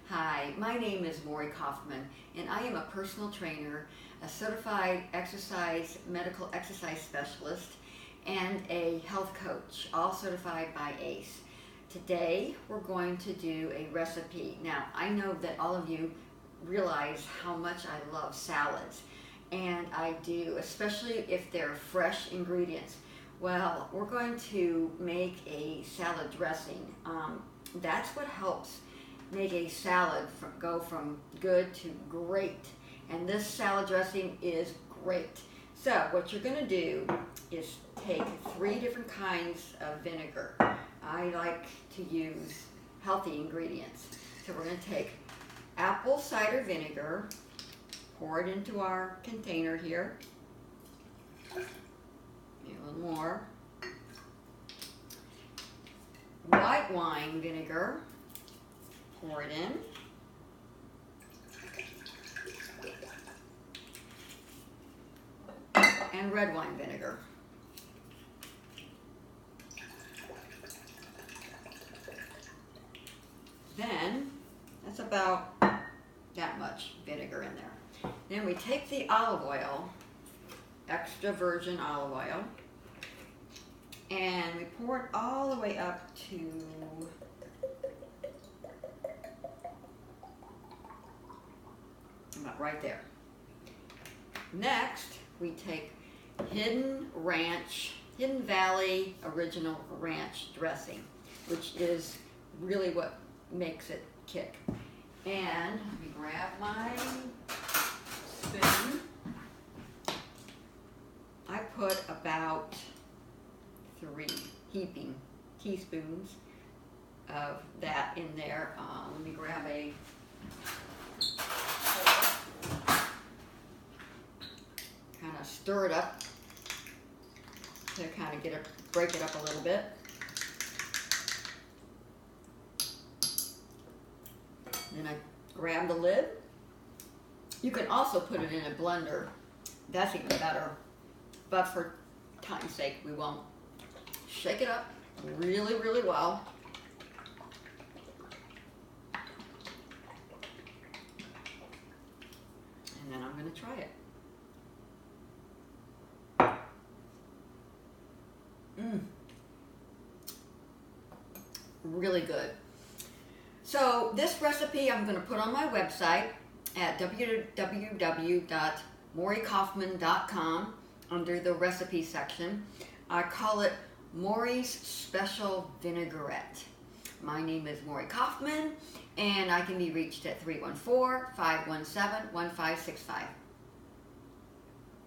Hi, my name is Maurie Kaufman, and I am a personal trainer, a certified medical exercise specialist, and a health coach, all certified by ACE. Today, we're going to do a recipe. Now, I know that all of you realize how much I love salads, and I do, especially if they're fresh ingredients. Well, we're going to make a salad dressing. That's what helps make a salad go from good to great. And this salad dressing is great. So what you're going to do is take 3 different kinds of vinegar. I like to use healthy ingredients. So we're going to take apple cider vinegar, pour it into our container here. A little more. White wine vinegar, pour it in. And red wine vinegar. Then, that's about that much vinegar in there. Then we take the olive oil, extra virgin olive oil, and we pour it all the way up to about right there. Next, we take Hidden Valley Original Ranch dressing, which is really what makes it kick. And let me grab my spoon. I put about 3 heaping teaspoons of that in there. Let me grab a kind of stir it up to kind of break it up a little bit. Then I grab the lid. You can also put it in a blender. That's even better. But for time's sake, we won't. Shake it up really, really well. And then I'm going to try it. Really good. So this recipe I'm going to put on my website at www.mauriekaufman.com under the recipe section. I call it Maurie's Special Vinaigrette. My name is Maurie Kaufman, and I can be reached at 314-517-1565.